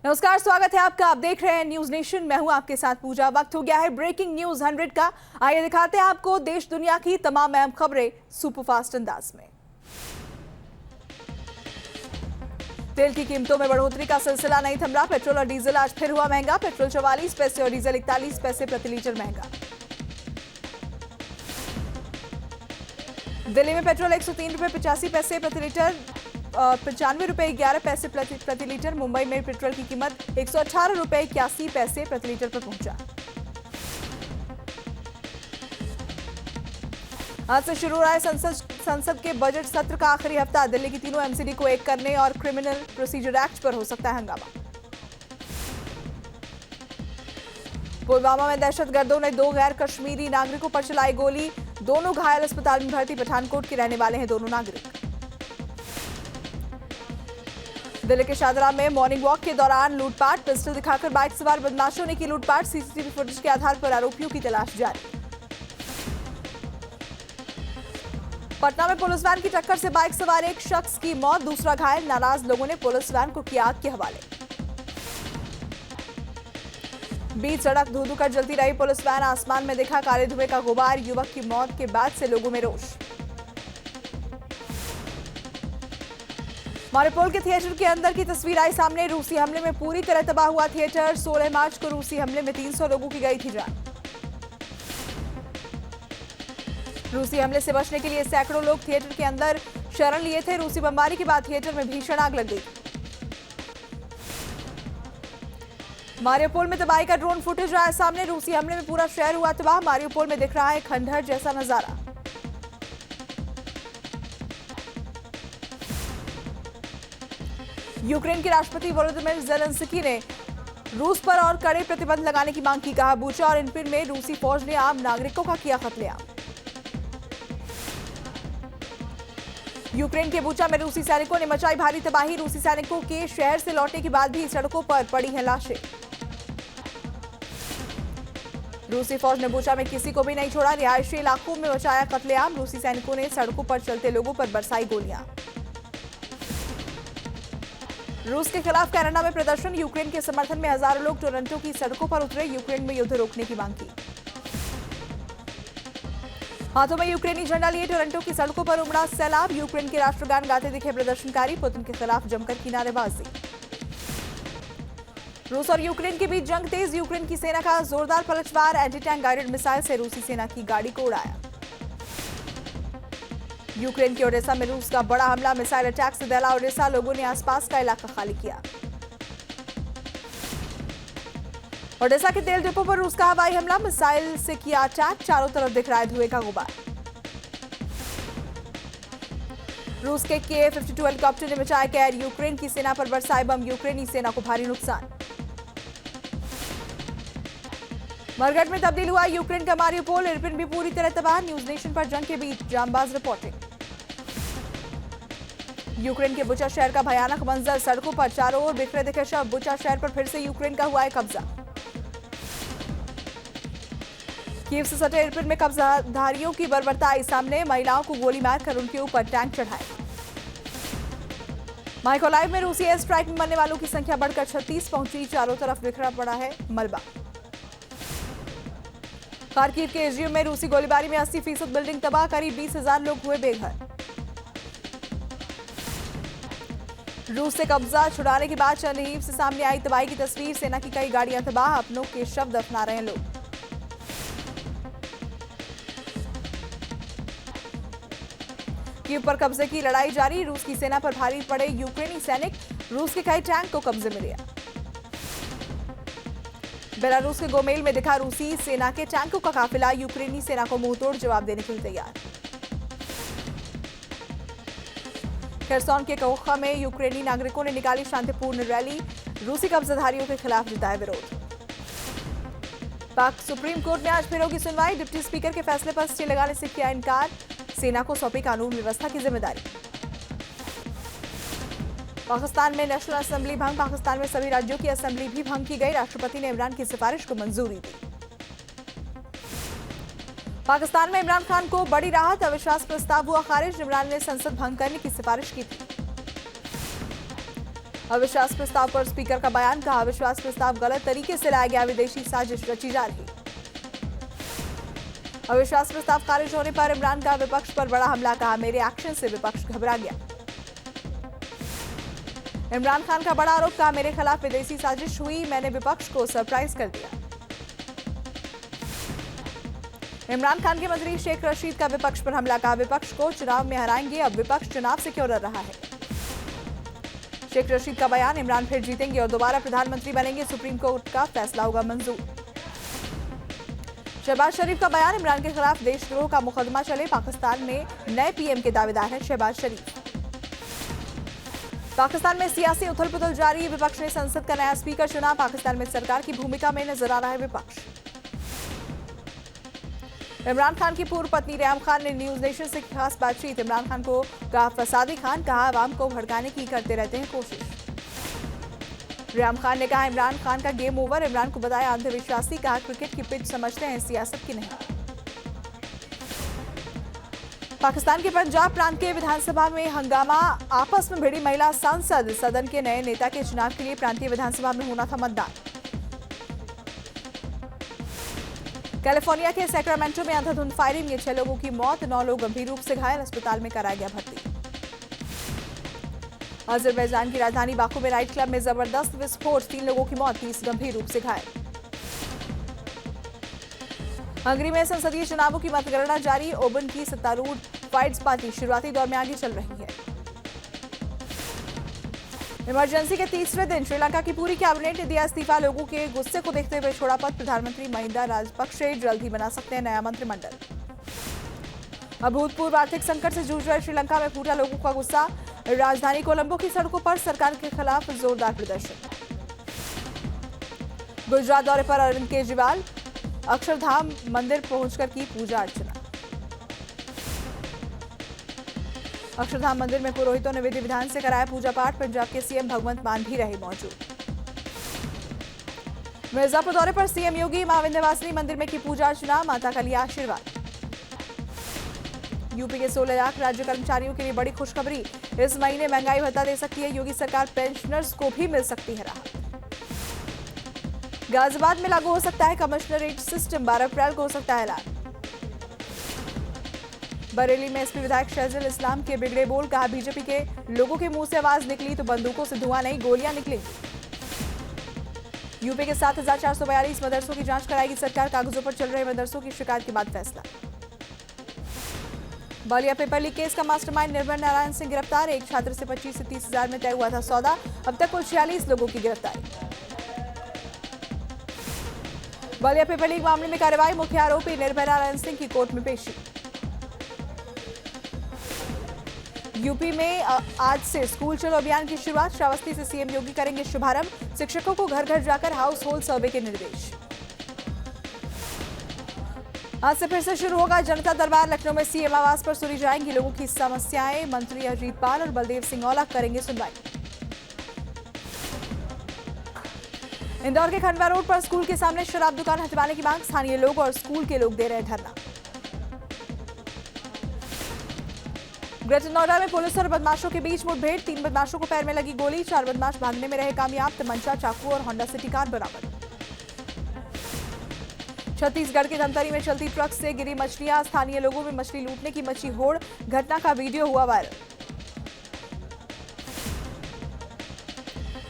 नमस्कार, स्वागत है आपका। आप देख रहे हैं न्यूज नेशन। मैं हूं आपके साथ पूजा। वक्त हो गया है ब्रेकिंग न्यूज 100 का। आइए दिखाते हैं आपको देश दुनिया की तमाम अहम खबरें सुपरफास्ट अंदाज में। तेल की कीमतों में बढ़ोतरी का सिलसिला नहीं थम रहा। पेट्रोल और डीजल आज फिर हुआ महंगा। पेट्रोल 44 पैसे और डीजल 41 पैसे प्रति लीटर महंगा। दिल्ली में पेट्रोल 103 रुपये 85 पैसे प्रति लीटर, 95 रुपये 11 पैसे प्रति लीटर। मुंबई में पेट्रोल की कीमत 118 रुपये 81 पैसे प्रति लीटर पर पहुंचा। आज से शुरू हो रहा है संसद के बजट सत्र का आखिरी हफ्ता। दिल्ली की तीनों एमसीडी को एक करने और क्रिमिनल प्रोसीजर एक्ट पर हो सकता है हंगामा। पुलवामा में दहशतगर्दों ने 2 गैर कश्मीरी नागरिकों पर चलाई गोली। दोनों घायल, अस्पताल में भर्ती। पठानकोट के रहने वाले हैं दोनों नागरिक। दिल्ली के शाहजहां में मॉर्निंग वॉक के दौरान लूटपाट। पिस्टल दिखाकर बाइक सवार बदमाशों ने की लूटपाट। सीसीटीवी फुटेज के आधार पर आरोपियों की तलाश जारी। पटना में पुलिस वैन की टक्कर से बाइक सवार एक शख्स की मौत, दूसरा घायल। नाराज लोगों ने पुलिस वैन को किया आग के हवाले। बीच सड़क धू-धू कर जलती रही पुलिस वैन। आसमान में दिखा काले धुएं का गुबार। युवक की मौत के बाद से लोगों में रोष। मारिपोल के थिएटर के अंदर की तस्वीर आई सामने। रूसी हमले में पूरी तरह तबाह हुआ थिएटर। 16 मार्च को रूसी हमले में 300 लोगों की गई थी जान। रूसी हमले से बचने के लिए सैकड़ों लोग थिएटर के अंदर शरण लिए थे। रूसी बमबारी के बाद थिएटर में भीषण आग लग गई। मारियोपोल में तबाही का ड्रोन फुटेज आया सामने। रूसी हमले में पूरा शहर हुआ तबाह। मारियोपोल में दिख रहा है खंडहर जैसा नजारा। यूक्रेन के राष्ट्रपति वोलोदिमीर ज़ेलेंस्की ने रूस पर और कड़े प्रतिबंध लगाने की मांग की। कहा, बूचा और इरपिन में रूसी फौज ने आम नागरिकों का किया कत्लेआम। यूक्रेन के बूचा में रूसी सैनिकों ने मचाई भारी तबाही। रूसी सैनिकों के शहर से लौटने के बाद भी सड़कों पर पड़ी हैं लाशें। रूसी फौज ने बूचा में किसी को भी नहीं छोड़ा। रिहायशी इलाकों में मचाया कत्लेआम। रूसी सैनिकों ने सड़कों पर चलते लोगों पर बरसाई गोलियां। रूस के खिलाफ कनाडा में प्रदर्शन। यूक्रेन के समर्थन में हजारों लोग टोरंटो की सड़कों पर उतरे। यूक्रेन में युद्ध रोकने की मांग की। हाथों में यूक्रेनी झंडा लिए टोरंटो की सड़कों पर उमड़ा सैलाब। यूक्रेन के राष्ट्रगान गाते दिखे प्रदर्शनकारी। पुतिन के खिलाफ जमकर की नारेबाजी। रूस और यूक्रेन के बीच जंग तेज। यूक्रेन की सेना का जोरदार पलटवार। एंटी टैंक गाइडेड मिसाइल से रूसी सेना की गाड़ी को उड़ाया। यूक्रेन के ओडेसा में रूस का बड़ा हमला। मिसाइल अटैक से दहला ओडेसा। लोगों ने आसपास का इलाका खाली किया। ओडेसा के तेल डिपो पर रूस का हवाई हमला। मिसाइल से किया अटैक। चारों तरफ दिख रहा है धुएं का गुबार। रूस के Ka-52 हेलीकॉप्टर ने मचाया कहर। यूक्रेन की सेना पर बरसाए बम। यूक्रेनी सेना को भारी नुकसान। मरघट में तब्दील हुआ यूक्रेन का मारियोपोल। इरपिन भी पूरी तरह तबाह। न्यूज नेशन पर जंग के बीच जांबाज रिपोर्टिंग। यूक्रेन के बुचा शहर का भयानक मंजर। सड़कों पर चारों ओर बिखरे दिखे शव। बुचा शहर पर फिर से यूक्रेन का हुआ है कब्जा। कीव से सटे इरपिन में कब्जाधारियों की बर्बरता आई सामने। महिलाओं को गोली मारकर उनके ऊपर टैंक चढ़ाए। माइकोलाइव में रूसी एयर स्ट्राइक में मरने वालों की संख्या बढ़कर 36 पहुंची। चारों तरफ बिखरा पड़ा है मलबा। खार्किव के इज्यूम में रूसी गोलीबारी में 80% बिल्डिंग तबाह। करीब 20,000 लोग हुए बेघर। रूस से कब्जा छुड़ाने के बाद चरनीव से सामने आई तबाही की तस्वीर। सेना की कई गाड़ियां तबाह। अपनों के शव दफना रहे हैं लोग। कीव पर कब्जे की लड़ाई जारी। रूस की सेना पर भारी पड़े यूक्रेनी सैनिक। रूस के कई टैंक को कब्जे में लिया। बेलारूस के गोमेल में दिखा रूसी सेना के टैंकों का काफिला। यूक्रेनी सेना को मुंहतोड़ जवाब देने के लिए तैयार। खेरसोन के कोखा में यूक्रेनी नागरिकों ने निकाली शांतिपूर्ण रैली। रूसी कब्जाधारियों के खिलाफ जताया विरोध। पाक सुप्रीम कोर्ट ने आज फिर होगी सुनवाई। डिप्टी स्पीकर के फैसले पर स्टे लगाने से किया इनकार। सेना को सौंपी कानून व्यवस्था की जिम्मेदारी। पाकिस्तान में नेशनल असेंबली भंग। पाकिस्तान में सभी राज्यों की असेंबली भी भंग की गई। राष्ट्रपति ने इमरान की सिफारिश को मंजूरी दी। पाकिस्तान में इमरान खान को बड़ी राहत। अविश्वास प्रस्ताव हुआ खारिज। इमरान ने संसद भंग करने की सिफारिश की थी। अविश्वास प्रस्ताव पर स्पीकर का बयान, कहा अविश्वास प्रस्ताव गलत तरीके से लाया गया, विदेशी साजिश रची जा रही। अविश्वास प्रस्ताव खारिज होने पर इमरान का विपक्ष पर बड़ा हमला, कहा मेरे एक्शन से विपक्ष घबरा गया। इमरान खान का बड़ा आरोप, कहा मेरे खिलाफ विदेशी साजिश हुई, मैंने विपक्ष को सरप्राइज कर दिया। इमरान खान के मंत्री शेख रशीद का विपक्ष पर हमला, कहा विपक्ष को चुनाव में हराएंगे, अब विपक्ष चुनाव से क्यों डर रहा है। शेख रशीद का बयान, इमरान फिर जीतेंगे और दोबारा प्रधानमंत्री बनेंगे, सुप्रीम कोर्ट का फैसला होगा मंजूर। शहबाज शरीफ का बयान, इमरान के खिलाफ देशद्रोह का मुकदमा चले, पाकिस्तान में नए पीएम के दावेदार हैं शहबाज शरीफ। पाकिस्तान में सियासी उथल पुथल जारी, विपक्ष ने संसद का नया स्पीकर चुना, पाकिस्तान में सरकार की भूमिका में नजर आ रहा है विपक्ष। इमरान खान की पूर्व पत्नी रेहम खान ने न्यूज नेशन से खास बातचीत, इमरान खान को कहा फसादी खान, कहा आवाम को भड़काने की करते रहते हैं कोशिश। रेहम खान ने कहा इमरान खान का गेम ओवर, इमरान को बताया अंधविश्वासी, कहा क्रिकेट की पिच समझते हैं, सियासत की नहीं। पाकिस्तान के पंजाब प्रांत के विधानसभा में हंगामा, आपस में भिड़ी महिला सांसद, सदन के नए नेता के चुनाव के लिए प्रांतीय विधानसभा में होना था मतदान। कैलिफोर्निया के सैक्रामेंटो में अंधाधुंध फायरिंग में 6 लोगों की मौत, 9 लोग गंभीर रूप से घायल, अस्पताल में कराया गया भर्ती। अजरबैजान की राजधानी बाकू में नाइट क्लब में जबरदस्त विस्फोट, 3 लोगों की मौत, 30 गंभीर रूप से घायल। हंगरी में संसदीय चुनावों की मतगणना जारी, ओबन की सत्तारूढ़ फाइट्स पार्टी शुरुआती दौर में आगे चल रही है। इमरजेंसी के तीसरे दिन श्रीलंका की पूरी कैबिनेट ने दिया इस्तीफा, लोगों के गुस्से को देखते हुए छोड़ा पद, प्रधानमंत्री महिंदा राजपक्षे जल्द ही बना सकते हैं नया मंत्रिमंडल। अभूतपूर्व आर्थिक संकट से जूझ रहे श्रीलंका में फूटा लोगों का गुस्सा, राजधानी कोलंबो की सड़कों पर सरकार के खिलाफ जोरदार प्रदर्शन। गुजरात दौरे पर अरविंद केजरीवाल, अक्षरधाम मंदिर पहुंचकर की पूजा अर्चना। अक्षरधाम मंदिर में पुरोहितों ने विधि विधान से कराया पूजा पाठ, पंजाब के सीएम भगवंत मान भी रहे मौजूद। मिर्जापुर दौरे पर सीएम योगी, मां विंध्यवासिनी मंदिर में की पूजा अर्चना, माता का लिया आशीर्वाद। यूपी के 16 लाख राज्य कर्मचारियों के लिए बड़ी खुशखबरी, इस महीने महंगाई भत्ता दे सकती है योगी सरकार, पेंशनर्स को भी मिल सकती है राहत। गाजियाबाद में लागू हो सकता है कमिश्नरेट सिस्टम, 12 अप्रैल को हो सकता है ऐलान। बरेली में एसपी विधायक शहजुल इस्लाम के बिगड़े बोल, कहा बीजेपी के लोगों के मुंह से आवाज निकली तो बंदूकों से धुआं नहीं, गोलियां निकलेंगी। यूपी के 7,442 मदरसों की जांच कराएगी सरकार, कागजों पर चल रहे मदरसों की शिकायत के बाद फैसला। बलिया पेपर लीक केस का मास्टरमाइंड निर्भय नारायण सिंह गिरफ्तार, एक छात्र से 25 से 30 हजार में तय हुआ था सौदा, अब तक कुल 46 लोगों की गिरफ्तारी। बलिया पेपर लीक मामले में कार्रवाई, मुख्य आरोपी निर्भय नारायण सिंह की कोर्ट में पेशी। यूपी में आज से स्कूल चलो अभियान की शुरुआत, श्रावस्ती से सीएम योगी करेंगे शुभारंभ, शिक्षकों को घर घर जाकर हाउस होल्ड सर्वे के निर्देश। आज से फिर से शुरू होगा जनता दरबार, लखनऊ में सीएम आवास पर सुनी जाएंगी लोगों की समस्याएं, मंत्री अजीत पाल और बलदेव सिंह औलख करेंगे सुनवाई। इंदौर के खंडवा रोड पर स्कूल के सामने शराब दुकान हटवाने की मांग, स्थानीय लोग और स्कूल के लोग दे रहे धरना। ग्रेटर नोएडा में पुलिस और बदमाशों के बीच मुठभेड़, 3 बदमाशों को पैर में लगी गोली, 4 बदमाश भागने में रहे कामयाब, तमंचा, चाकू और होंडा सिटी कार बरामद। छत्तीसगढ़ के धमतरी में चलती ट्रक से गिरी मछलियां, स्थानीय लोगों में मछली लूटने की मची होड़, घटना का वीडियो हुआ वायरल।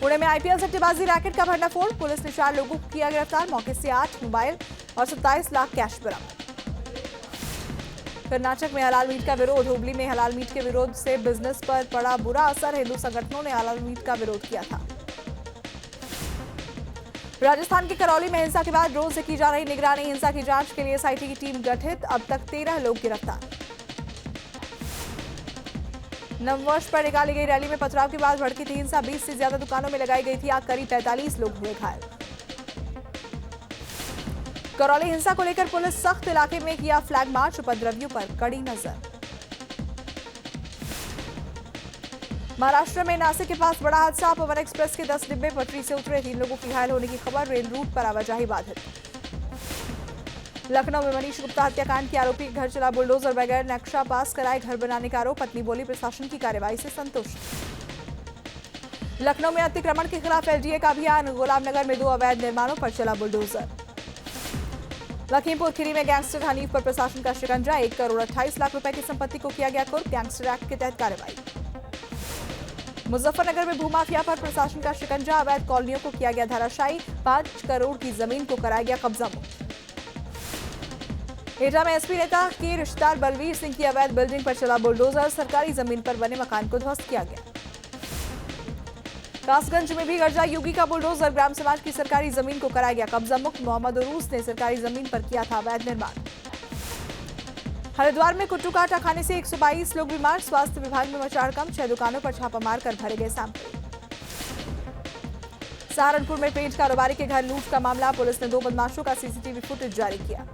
पुणे में आईपीएल सट्टेबाजी रैकेट का भंडाफोड़, पुलिस ने 4 लोगों को किया गिरफ्तार, मौके से 8 मोबाइल और 27 लाख कैश बरामद। कर्नाटक में हलाल मीट का विरोध, हुबली में हलाल मीट के विरोध से बिजनेस पर पड़ा बुरा असर, हिंदू संगठनों ने हलाल मीट का विरोध किया था। राजस्थान के करौली में हिंसा के बाद ड्रोन से की जा रही निगरानी, हिंसा की जांच के लिए एसआईटी की टीम गठित, अब तक 13 लोग गिरफ्तार। नववर्ष पर निकाली गई रैली में पथराव के बाद भड़की थी हिंसा, 20 से ज्यादा दुकानों में लगाई गई थी आग, करीब 45 लोग हुए घायल। करौली हिंसा को लेकर पुलिस सख्त, इलाके में किया फ्लैग मार्च, उपद्रवियों पर कड़ी नजर। महाराष्ट्र में नासिक के पास बड़ा हादसा, पवन एक्सप्रेस के 10 डिब्बे पटरी से उतरे, 3 लोगों की घायल होने की खबर, रेल रूट पर आवाजाही बाधित। लखनऊ में मनीष गुप्ता हत्याकांड के आरोपी घर चला बुलडोजर, बगैर नक्शा पास कराए घर बनाने का आरोप, पत्नी बोली प्रशासन की कार्रवाई से संतुष्ट। लखनऊ में अतिक्रमण के खिलाफ एलडीए का अभियान, गुलामनगर में 2 अवैध निर्माणों पर चला बुलडोजर। लखीमपुर खीरी में गैंगस्टर हनीफ पर प्रशासन का शिकंजा, 1 करोड़ 28 लाख रुपए की संपत्ति को किया गया कुर्क, गैंगस्टर एक्ट के तहत कार्रवाई। मुजफ्फरनगर में भूमाफिया पर प्रशासन का शिकंजा, अवैध कॉलोनियों को किया गया धराशायी, 5 करोड़ की जमीन को कराया गया कब्जा मुक्त। एटा में एसपी नेता के रिश्तेदार बलवीर सिंह की अवैध बिल्डिंग पर चला बुलडोजर, सरकारी जमीन पर बने मकान को ध्वस्त किया गया। कासगंज में भी गर्जा योगी का बुलडोजर, ग्राम समाज की सरकारी जमीन को कराया गया कब्जा मुक्त, मोहम्मद उरूस ने सरकारी जमीन पर किया था अवैध निर्माण। हरिद्वार में कुट्टू काटा खाने से 122 लोग बीमार, स्वास्थ्य विभाग में मचा हड़कंप, 6 दुकानों पर छापा मारकर भरे गए सैंपल। सहारनपुर में पेंट कारोबारी के घर लूट का मामला, पुलिस ने 2 बदमाशों का सीसीटीवी फुटेज जारी किया।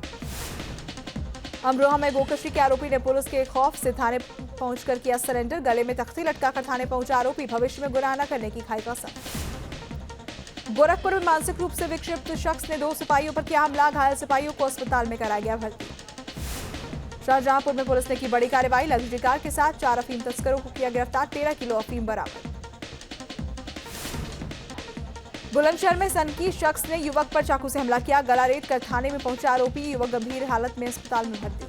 अमरोहा में गोकशी के आरोपी ने पुलिस के खौफ से थाने पहुंचकर किया सरेंडर, गले में तख्ती लटकाकर थाने पहुंचा आरोपी, भविष्य में गुनाह न करने की खाई कसम। गोरखपुर में मानसिक रूप से विक्षिप्त शख्स ने 2 सिपाहियों पर किया हमला, घायल सिपाहियों को अस्पताल में कराया गया भर्ती। शाहजहांपुर में पुलिस ने की बड़ी कार्रवाई, लग्जरी कार के साथ 4 अफीम तस्करों को किया गिरफ्तार, 13 किलो अफीम बरामद। बुलंदशहर में सनकी शख्स ने युवक पर चाकू से हमला किया, गला रेत कर थाने में पहुंचा आरोपी, युवक गंभीर हालत में अस्पताल में भर्ती।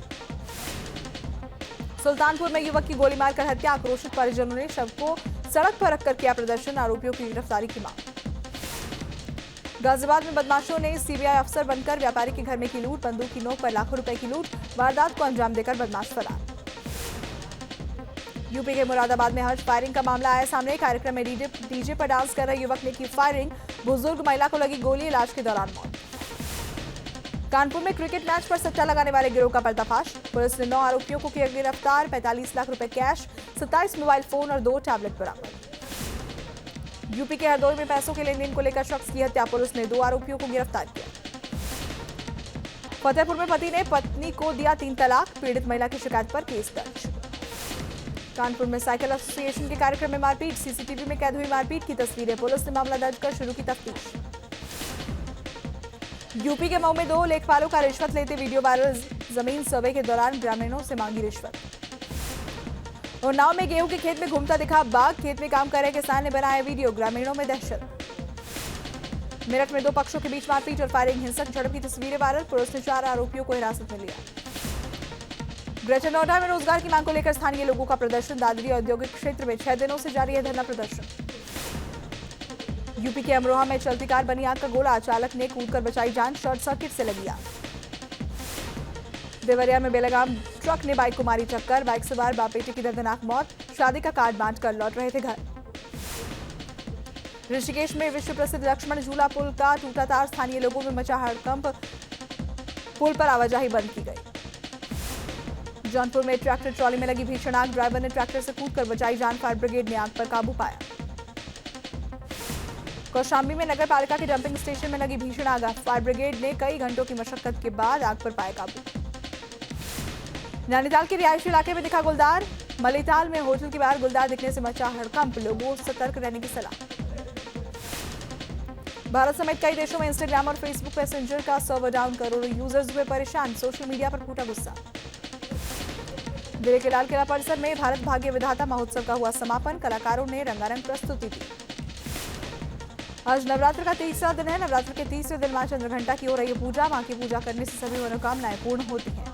सुल्तानपुर में युवक की गोली मारकर हत्या, आक्रोशित परिजनों ने शव को सड़क पर रखकर किया प्रदर्शन, आरोपियों की गिरफ्तारी की मांग। गाजियाबाद में बदमाशों ने सीबीआई अफसर बनकर व्यापारी के घर में की लूट, बंदूक की नोक पर लाखों रुपए की लूट, वारदात को अंजाम देकर बदमाश फरार। यूपी के मुरादाबाद में हर्ष फायरिंग का मामला आया सामने, कार्यक्रम में डीजे पर डांस कर रहे युवक ने की फायरिंग, बुजुर्ग महिला को लगी गोली, इलाज के दौरान मौत। कानपुर में क्रिकेट मैच पर सट्टा लगाने वाले गिरोह का पर्दाफाश, पुलिस ने 9 आरोपियों को किया गिरफ्तार, 45 लाख रुपए कैश, 27 मोबाइल फोन और 2 टैबलेट बरामद। यूपी के हरदोई में पैसों के लेनदेन को लेकर शख्स की हत्या, पुलिस ने 2 आरोपियों को गिरफ्तार किया। फतेहपुर में पति ने पत्नी को दिया 3 तलाक, पीड़ित महिला की शिकायत पर केस दर्ज। कानपुर में साइकिल एसोसिएशन के कार्यक्रम में मारपीट, सीसीटीवी में कैद हुई मारपीट की तस्वीरें, पुलिस ने मामला दर्ज कर शुरू की तफ्तीश। यूपी के मऊ में 2 लेखपालों का रिश्वत लेते वीडियो वायरल, जमीन सर्वे के दौरान ग्रामीणों से मांगी रिश्वत। उन्नाव में गेहूं के खेत में घूमता दिखा बाघ, खेत में काम कर रहे किसान ने बनाया वीडियो, ग्रामीणों में दहशत। मेरठ में 2 पक्षों के बीच मारपीट और फायरिंग, हिंसक झड़प की तस्वीरें वायरल, पुलिस ने 4 आरोपियों को हिरासत में लिया। ग्रेटर नोएडा में रोजगार की मांग को लेकर स्थानीय लोगों का प्रदर्शन, दादरी औद्योगिक क्षेत्र में 6 दिनों से जारी है धरना प्रदर्शन। यूपी के अमरोहा में चलती कार बनी आग का गोला, चालक ने कूदकर बचाई जान, शॉर्ट सर्किट से लगी आग। देवरिया में बेलगाम ट्रक ने बाइक को मारी टक्कर, बाइक सवार बाप बेटे की दर्दनाक मौत, शादी का कार्ड बांटकर लौट रहे थे घर। ऋषिकेश में विश्व प्रसिद्ध लक्ष्मण झूला पुल का टूटा तार, स्थानीय लोगों में मचा हड़कंप, पुल पर आवाजाही बंद की गई। जौनपुर में ट्रैक्टर ट्रॉली में लगी भीषण आग, ड्राइवर ने ट्रैक्टर से कूदकर बचाई जान, फायर ब्रिगेड ने आग पर काबू पाया। कौशाम्बी में नगर पालिका के डंपिंग स्टेशन में लगी भीषण आग, फायर ब्रिगेड ने कई घंटों की मशक्कत के बाद आग पर पाया काबू। नैनीताल के रिहायशी इलाके में दिखा गुलदार, मलीताल में होटल के बाहर गुलदार दिखने से मचा हड़कंप, लोगों को सतर्क रहने की सलाह। भारत समेत कई देशों में इंस्टाग्राम और फेसबुक मैसेंजर का सर्वर डाउन, करोड़ों यूजर्स हुए परेशान, सोशल मीडिया पर फूटा गुस्सा। दिल्ली के लाल किला परिसर में भारत भाग्य विधाता महोत्सव का हुआ समापन, कलाकारों ने रंगारंग प्रस्तुति दी। आज नवरात्र का 3रा दिन है, नवरात्र के 3रे दिन मां चंद्रघंटा की हो रही है पूजा, मां की पूजा करने से सभी मनोकामनाएं पूर्ण होती हैं।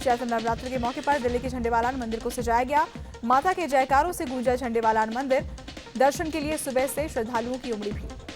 चैत्र नवरात्र के मौके पर दिल्ली के झंडेवालान मंदिर को सजाया गया, माता के जयकारों से गूंजा झंडेवालान मंदिर, दर्शन के लिए सुबह से श्रद्धालुओं की उमड़ी भीड़।